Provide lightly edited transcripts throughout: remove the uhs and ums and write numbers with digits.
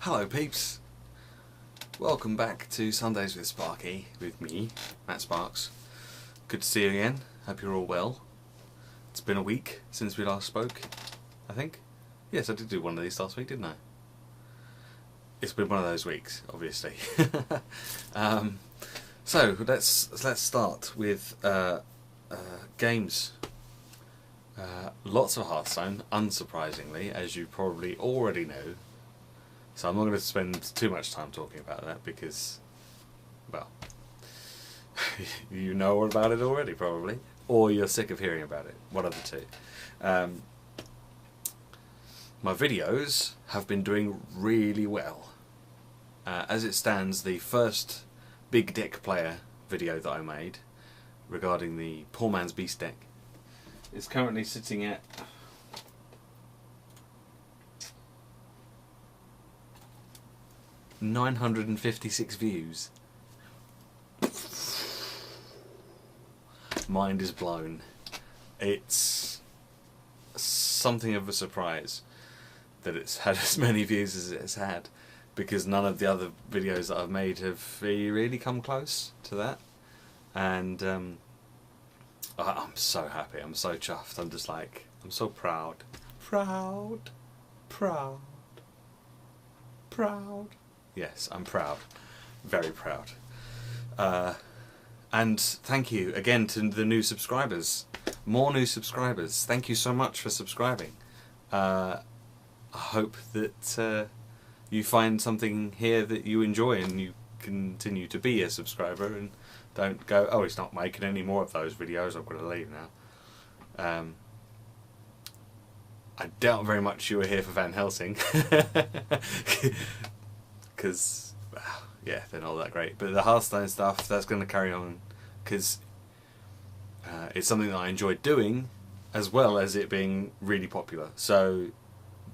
Hello peeps, welcome back to Sundays with Sparky, with me, Matt Sparks. Good to see you again, hope you're all well. It's been a week since we last spoke, I think. Yes, I did do one of these last week, didn't I? It's been one of those weeks, obviously. So let's start with games. Lots of Hearthstone, unsurprisingly, as you probably already know. So I'm not going to spend too much time talking about that because, well, you know all about it already probably, or you're sick of hearing about it, one of the two. My videos have been doing really well. As it stands, the first big deck player video that I made regarding the Poor Man's Beast deck is currently sitting at 956 views. Mind is blown. It's something of a surprise that it's had as many views as it's had, because none of the other videos that I've made have really come close to that. And I'm so happy, I'm so chuffed, I'm just like, I'm so proud. Proud. Yes, I'm proud. Very proud. And thank you again to the new subscribers. More new subscribers. Thank you so much for subscribing. I hope that you find something here that you enjoy and you continue to be a subscriber and don't go, oh, he's not making any more of those videos, I've got to leave now. I doubt very much you were here for Van Helsing. Because, well, yeah, they're not that great. But the Hearthstone stuff, that's going to carry on, because it's something that I enjoy doing, as well as it being really popular. So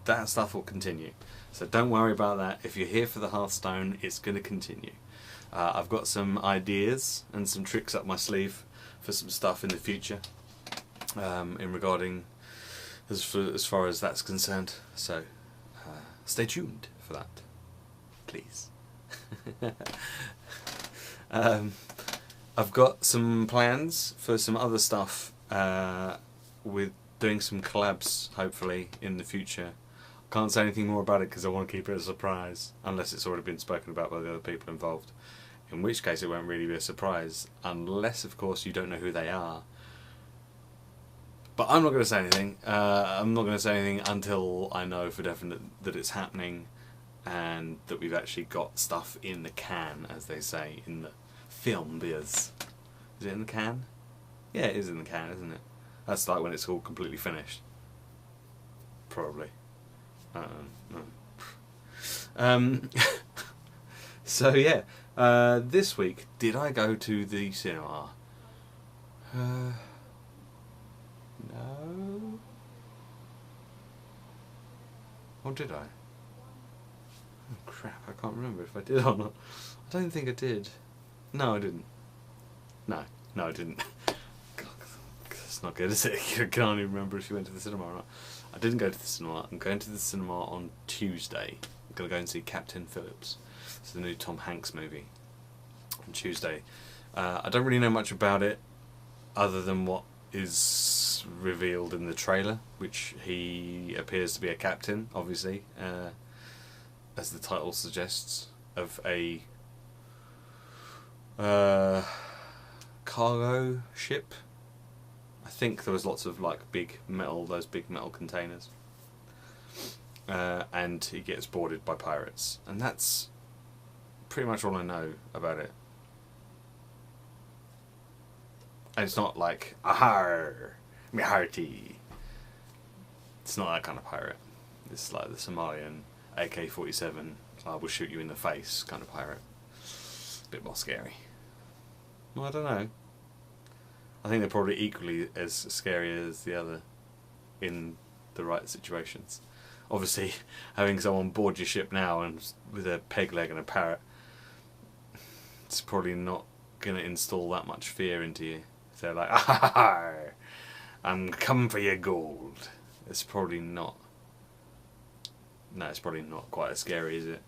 that stuff will continue. So don't worry about that. If you're here for the Hearthstone, it's going to continue. I've got some ideas and some tricks up my sleeve for some stuff in the future, in regarding as far as that's concerned. So stay tuned for that, please. I've got some plans for some other stuff, with doing some collabs hopefully in the future. Can't say anything more about it because I want to keep it a surprise, unless it's already been spoken about by the other people involved, in which case it won't really be a surprise, unless of course you don't know who they are. But I'm not going to say anything. I'm not going to say anything until I know for definite that it's happening and that we've actually got stuff in the can, as they say in the film biz. Is it in the can? Yeah, it is in the can, isn't it? That's like when it's all completely finished. Probably. So yeah, this week, did I go to the cinema? No. Or did I? Oh crap, I can't remember if I did or not. I don't think I did. No, I didn't. No, I didn't. God, it's not good, is it? I can't even remember if you went to the cinema or not. I didn't go to the cinema. I'm going to the cinema on Tuesday. I'm going to go and see Captain Phillips. It's the new Tom Hanks movie. On Tuesday. I don't really know much about it, other than what is revealed in the trailer, which he appears to be a captain, obviously, as the title suggests, of a cargo ship. I think there was lots of like those big metal containers, and he gets boarded by pirates, and that's pretty much all I know about it. And it's not like ahar, me hearty. It's not that kind of pirate. It's like the Somalian AK-47, I will shoot you in the face kind of pirate. A bit more scary. Well, I don't know. I think they're probably equally as scary as the other in the right situations. Obviously, having someone board your ship now and with a peg leg and a parrot, it's probably not going to install that much fear into you. If they're like, ah, I'm coming for your gold. It's probably not. No, it's probably not quite as scary, is it?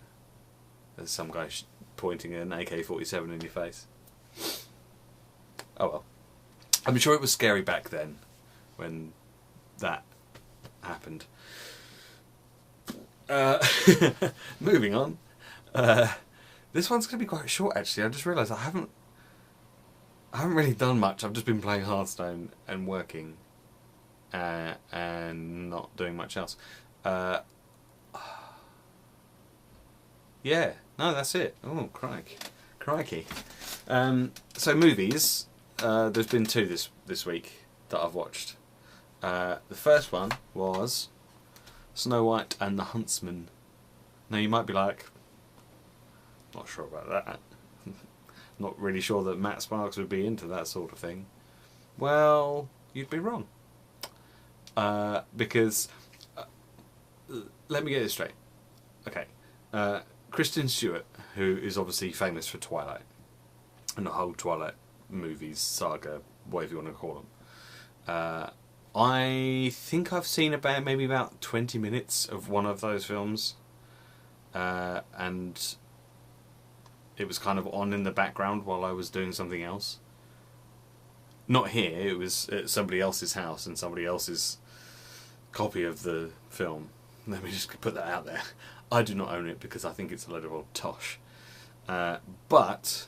There's some guy pointing an AK-47 in your face. Oh well. I'm sure it was scary back then when that happened. Moving on. This one's going to be quite short actually. I just realised I haven't really done much. I've just been playing Hearthstone and working and not doing much else. Yeah, no, that's it. Oh, crikey. So movies, there's been 2 this week that I've watched. The first one was Snow White and the Huntsman. Now you might be like, not sure about that. Not really sure that Matt Sparks would be into that sort of thing. Well, you'd be wrong. Because, let me get this straight. Okay. Kristen Stewart, who is obviously famous for Twilight, and the whole Twilight movies, saga, whatever you want to call them. I think I've seen maybe about 20 minutes of one of those films, and it was kind of on in the background while I was doing something else. Not here, it was at somebody else's house and somebody else's copy of the film. Let me just put that out there. I do not own it because I think it's a load of old tosh. But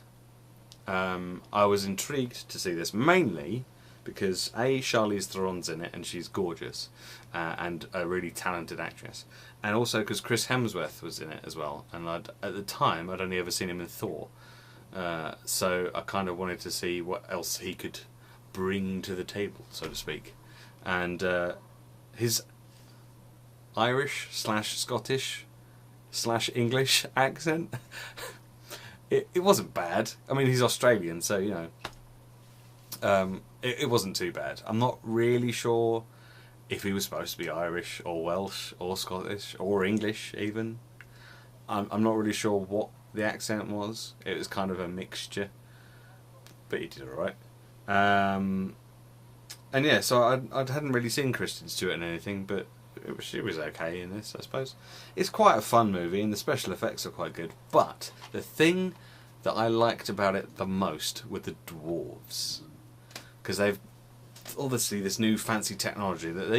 I was intrigued to see this, mainly because Charlize Theron's in it and she's gorgeous and a really talented actress, and also because Chris Hemsworth was in it as well, and at the time I'd only ever seen him in Thor, so I kind of wanted to see what else he could bring to the table, so to speak. And his Irish / Scottish / English accent, it wasn't bad. I mean, he's Australian, so you know, it wasn't too bad. I'm not really sure if he was supposed to be Irish or Welsh or Scottish or English even. I'm not really sure what the accent was. It was kind of a mixture, but he did alright. And yeah, so I hadn't really seen Kristen Stewart in anything, but she was okay in this, I suppose. It's quite a fun movie and the special effects are quite good, but the thing that I liked about it the most were the dwarves, because they've obviously this new fancy technology that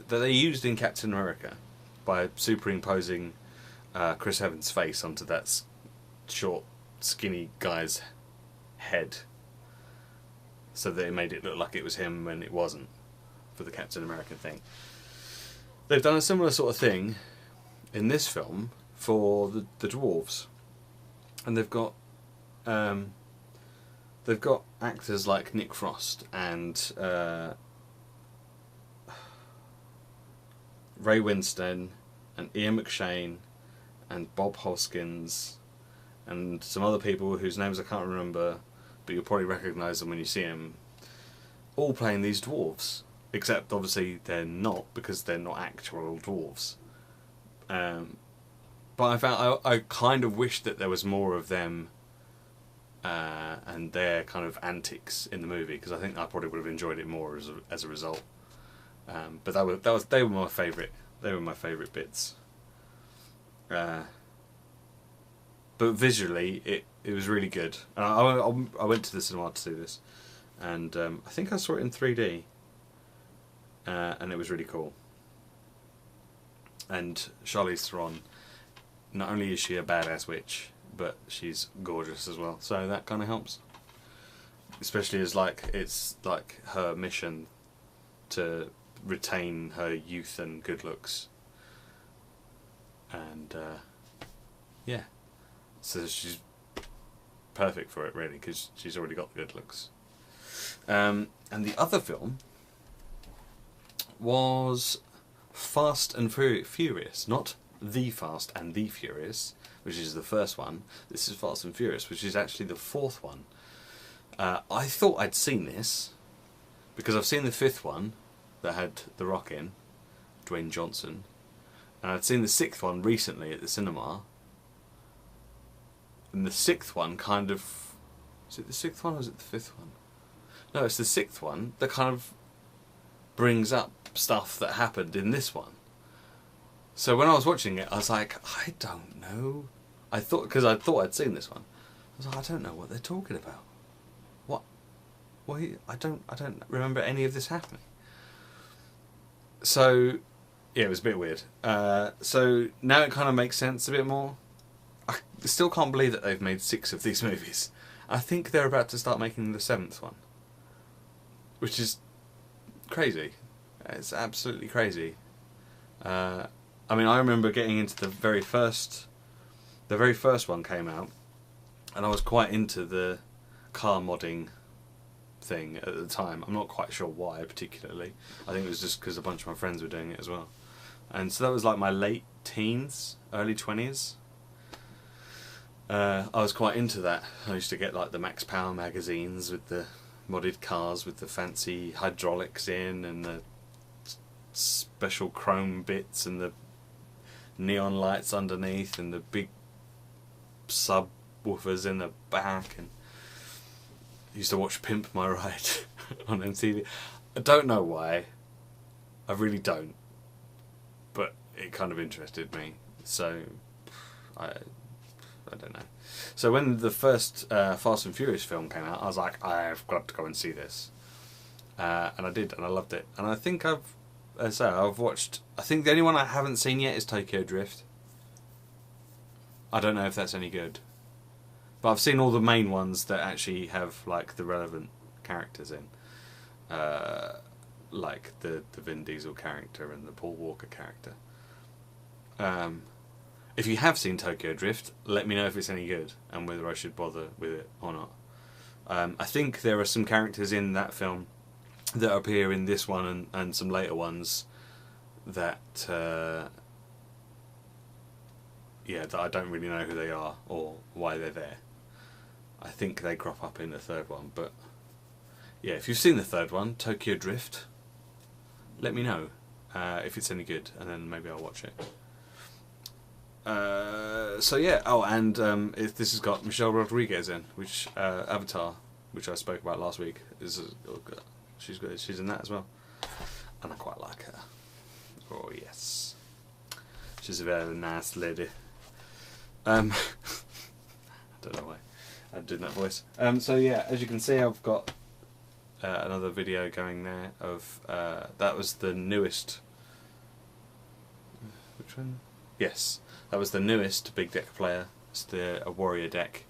they used in Captain America by superimposing Chris Evans' face onto that short, skinny guy's head, so that it made it look like it was him when it wasn't, for the Captain America thing. They've done a similar sort of thing in this film for the dwarves, and they've got actors like Nick Frost and Ray Winstone and Ian McShane and Bob Hoskins and some other people whose names I can't remember, but you'll probably recognise them when you see them, all playing these dwarves. Except obviously they're not, because they're not actual dwarves. But I kind of wish that there was more of them and their kind of antics in the movie, because I think I probably would have enjoyed it more as a result. But they were my favourite. They were my favourite bits. But visually, it was really good. I went to the cinema to see this, and I think I saw it in 3D. And it was really cool. And Charlize Theron, not only is she a badass witch, but she's gorgeous as well. So that kind of helps. Especially as it's like her mission to retain her youth and good looks. And yeah, so she's perfect for it really, because she's already got the good looks. And the other film was Fast and Furious, not The Fast and the Furious, which is the first one. This is Fast and Furious, which is actually the fourth one. I thought I'd seen this because I've seen the fifth one that had The Rock in, Dwayne Johnson, and I'd seen the sixth one recently at the cinema. And the sixth one kind of... Is it the sixth one or is it the fifth one? No, it's the sixth one that kind of brings up stuff that happened in this one. So when I was watching it, I was like, I don't know. I thought, because I thought I'd seen this one. I was like, I don't know what they're talking about. What? I don't remember any of this happening. So, yeah, it was a bit weird. So now it kind of makes sense a bit more. I still can't believe that they've made 6 of these movies. I think they're about to start making the 7th one, which is crazy. It's absolutely crazy. I mean, I remember getting into the very first one came out, and I was quite into the car modding thing at the time. I'm not quite sure why particularly. I think it was just because a bunch of my friends were doing it as well. And so that was like my late teens, early 20s. I was quite into that. I used to get like the Max Power magazines with the modded cars with the fancy hydraulics in and the special chrome bits and the neon lights underneath and the big subwoofers in the back, and I used to watch Pimp My Ride on MTV. I don't know why. I really don't. But it kind of interested me. So I don't know. So when the first Fast and Furious film came out, I was like, I've got to go and see this. And I did, and I loved it. And I think I've watched... I think the only one I haven't seen yet is Tokyo Drift. I don't know if that's any good. But I've seen all the main ones that actually have like the relevant characters in. Like the Vin Diesel character and the Paul Walker character. If you have seen Tokyo Drift, let me know if it's any good and whether I should bother with it or not. I think there are some characters in that film that appear in this one and some later ones that that I don't really know who they are or why they're there. I think they crop up in the third one, but yeah, if you've seen the third one, Tokyo Drift, let me know if it's any good, and then maybe I'll watch it. So yeah, and this has got Michelle Rodriguez in, which Avatar, which I spoke about last week, she's in that as well, and I quite like her. Oh yes, she's a very nice lady. I don't know why I'm doing that voice. So yeah, as you can see, I've got another video going there of that was the newest. Which one? Yes, that was the newest big deck player. It's a warrior deck,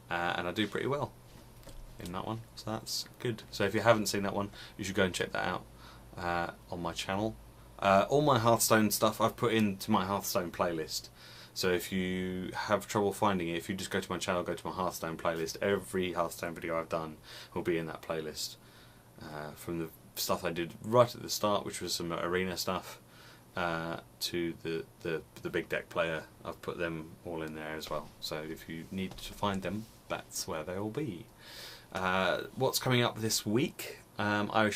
and I do pretty well in that one, so that's good. So if you haven't seen that one, you should go and check that out on my channel. All my Hearthstone stuff I've put into my Hearthstone playlist. So if you have trouble finding it, if you just go to my channel, go to my Hearthstone playlist, every Hearthstone video I've done will be in that playlist. From the stuff I did right at the start, which was some arena stuff, to the big deck player, I've put them all in there as well. So if you need to find them, that's where they will be. What's coming up this week? I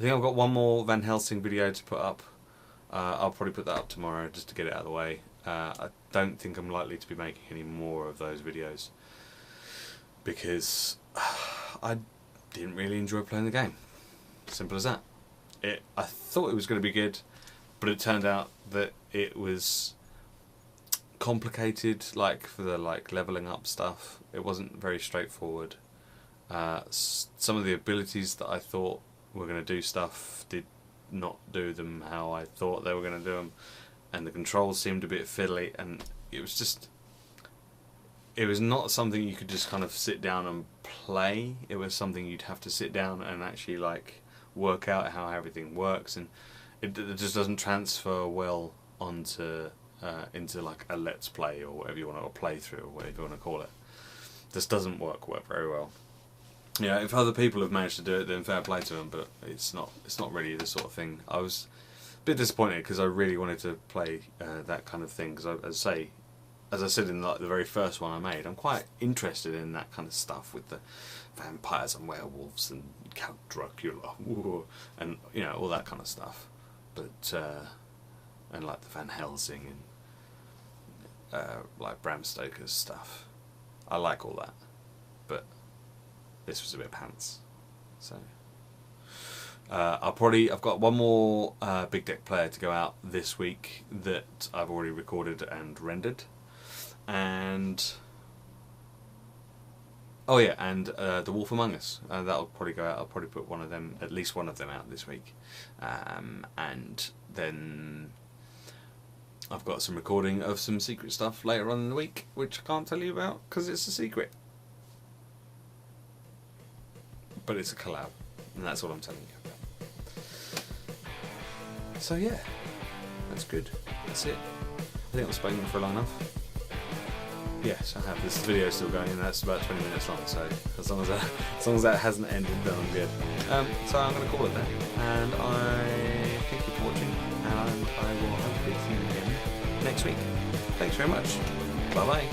think I've got one more Van Helsing video to put up. I'll probably put that up tomorrow just to get it out of the way. I don't think I'm likely to be making any more of those videos because I didn't really enjoy playing the game. Simple as that. I thought it was going to be good, but it turned out that it was complicated, like for the leveling up stuff. It wasn't very straightforward. Some of the abilities that I thought were going to do stuff did not do them how I thought they were going to do them, and the controls seemed a bit fiddly, and it was not something you could just kind of sit down and play. It was something you'd have to sit down and actually work out how everything works, and it just doesn't transfer well onto into like a let's play or whatever you want to, or playthrough or whatever you want to call it. This doesn't work very well. Yeah, if other people have managed to do it, then fair play to them, but it's not really the sort of thing. I was a bit disappointed because I really wanted to play that kind of thing, because as I said in the very first one I made, I'm quite interested in that kind of stuff with the vampires and werewolves and Count Dracula, and all that kind of stuff. But and like the Van Helsing and like Bram Stoker's stuff, I like all that, but this was a bit pants. So I've got one more big deck player to go out this week that I've already recorded and rendered, and the Wolf Among Us, that'll probably go out. I'll probably put at least one of them out this week, and then I've got some recording of some secret stuff later on in the week, which I can't tell you about because it's a secret, but it's a collab, and that's what I'm telling you about. So yeah, that's good. That's it. I think I've spoken for long enough. Yes, I have. This video is still going, and that's about 20 minutes long. So as long as that hasn't ended, then I'm good. So I'm going to call it there, and I thank you for watching, and I will hopefully see you again next week. Thanks very much. Bye bye.